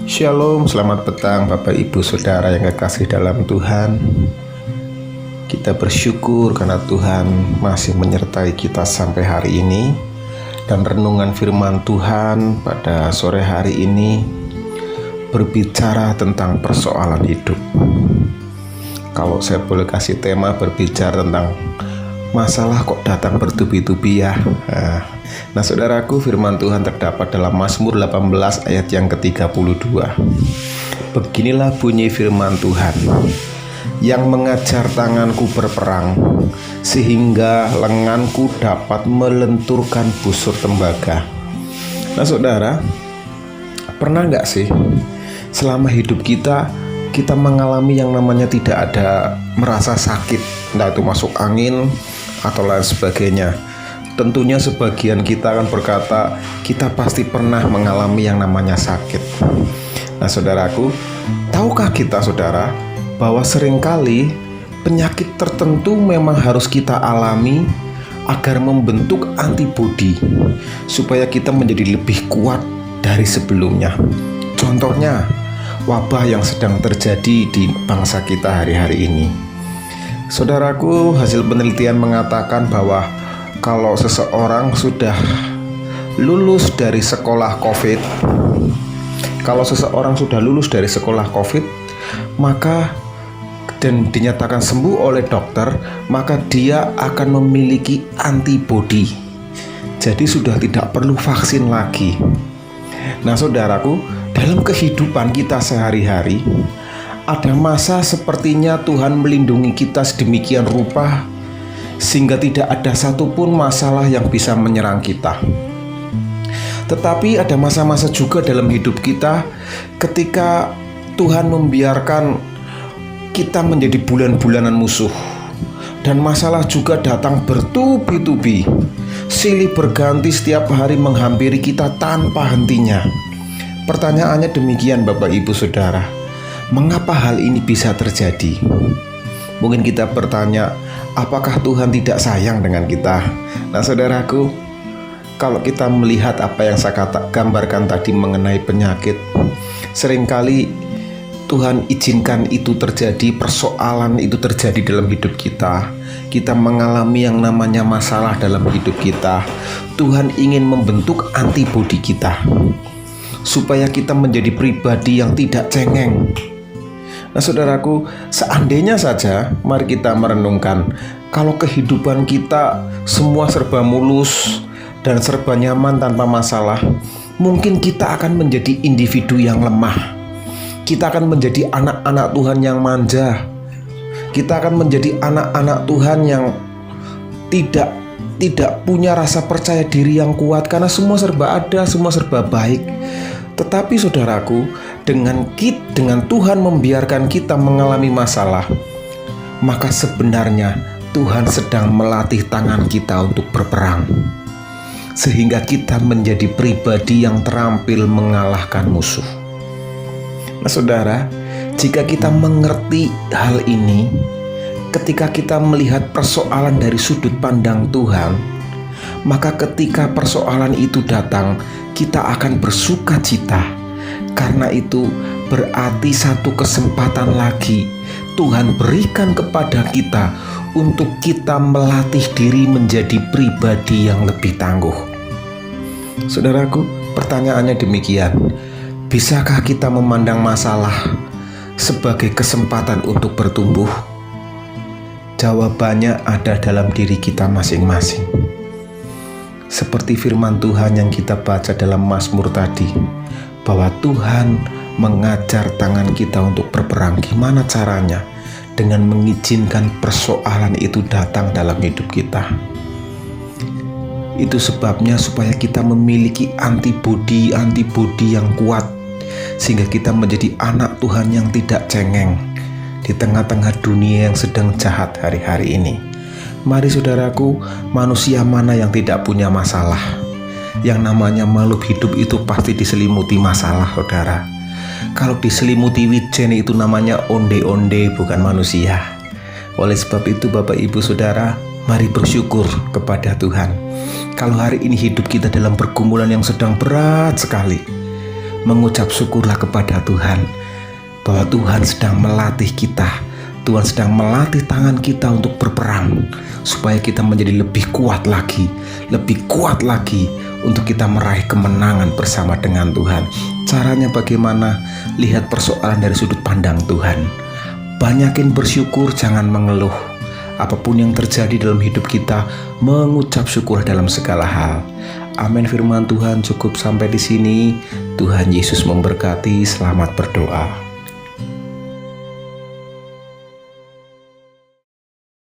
Shalom, selamat petang Bapak Ibu Saudara yang kekasih dalam Tuhan. Kita bersyukur karena Tuhan masih menyertai kita sampai hari ini. Dan renungan firman Tuhan pada sore hari ini berbicara tentang persoalan hidup. Kalau saya boleh kasih tema berbicara tentang masalah kok datang bertubi-tubi ya. Nah saudaraku, firman Tuhan terdapat dalam Mazmur 18 ayat yang ke-32. Beginilah bunyi firman Tuhan: yang mengajar tanganku berperang, sehingga lenganku dapat melenturkan busur tembaga. Nah saudara, pernah nggak sih selama hidup kita mengalami yang namanya tidak ada merasa sakit, entah itu masuk angin atau lain sebagainya? Tentunya sebagian kita akan berkata kita pasti pernah mengalami yang namanya sakit. Nah saudaraku, tahukah kita saudara bahwa seringkali penyakit tertentu memang harus kita alami agar membentuk antibodi supaya kita menjadi lebih kuat dari sebelumnya. Contohnya wabah yang sedang terjadi di bangsa kita hari-hari ini. Saudaraku, hasil penelitian mengatakan bahwa kalau seseorang sudah lulus dari sekolah COVID, maka dan dinyatakan sembuh oleh dokter, maka dia akan memiliki antibodi. Jadi sudah tidak perlu vaksin lagi. Nah saudaraku, dalam kehidupan kita sehari-hari, ada masa sepertinya Tuhan melindungi kita sedemikian rupa sehingga tidak ada satupun masalah yang bisa menyerang kita. Tetapi ada masa-masa juga dalam hidup kita ketika Tuhan membiarkan kita menjadi bulan-bulanan musuh, dan masalah juga datang bertubi-tubi, silih berganti setiap hari menghampiri kita tanpa hentinya. Pertanyaannya demikian Bapak Ibu Saudara, mengapa hal ini bisa terjadi? Mungkin kita bertanya, apakah Tuhan tidak sayang dengan kita? Nah saudaraku, kalau kita melihat apa yang saya gambarkan tadi mengenai penyakit, seringkali Tuhan izinkan itu terjadi, persoalan itu terjadi dalam hidup kita. Kita mengalami yang namanya masalah dalam hidup kita. Tuhan ingin membentuk antibodi kita supaya kita menjadi pribadi yang tidak cengeng. Nah saudaraku, seandainya saja, mari kita merenungkan, kalau kehidupan kita semua serba mulus dan serba nyaman tanpa masalah, mungkin kita akan menjadi individu yang lemah. Kita akan menjadi anak-anak Tuhan yang manja. Kita akan menjadi anak-anak Tuhan yang tidak punya rasa percaya diri yang kuat, karena semua serba ada, semua serba baik. Tetapi saudaraku, dengan Tuhan membiarkan kita mengalami masalah, maka sebenarnya Tuhan sedang melatih tangan kita untuk berperang, sehingga kita menjadi pribadi yang terampil mengalahkan musuh. Nah saudara, jika kita mengerti hal ini, ketika kita melihat persoalan dari sudut pandang Tuhan, maka ketika persoalan itu datang, kita akan bersuka cita. Karena itu berarti satu kesempatan lagi Tuhan berikan kepada kita untuk kita melatih diri menjadi pribadi yang lebih tangguh. Saudaraku, pertanyaannya demikian: bisakah kita memandang masalah sebagai kesempatan untuk bertumbuh? Jawabannya ada dalam diri kita masing-masing. Seperti firman Tuhan yang kita baca dalam Mazmur tadi, bahwa Tuhan mengajar tangan kita untuk berperang. Gimana caranya? Dengan mengizinkan persoalan itu datang dalam hidup kita. Itu sebabnya supaya kita memiliki antibodi yang kuat, sehingga kita menjadi anak Tuhan yang tidak cengeng di tengah-tengah dunia yang sedang jahat hari-hari ini. Mari saudaraku, manusia mana yang tidak punya masalah? Yang namanya makhluk hidup itu pasti diselimuti masalah, saudara. Kalau diselimuti wijen itu namanya onde-onde, bukan manusia. Oleh sebab itu Bapak Ibu Saudara, mari bersyukur kepada Tuhan. Kalau hari ini hidup kita dalam pergumulan yang sedang berat sekali, mengucap syukurlah kepada Tuhan bahwa Tuhan sedang melatih kita. Tuhan sedang melatih tangan kita untuk berperang supaya kita menjadi lebih kuat lagi untuk kita meraih kemenangan bersama dengan Tuhan. Caranya bagaimana? Lihat persoalan dari sudut pandang Tuhan. Banyakin bersyukur, jangan mengeluh. Apapun yang terjadi dalam hidup kita, mengucap syukur dalam segala hal. Amin. Firman Tuhan cukup sampai di sini. Tuhan Yesus memberkati. Selamat berdoa.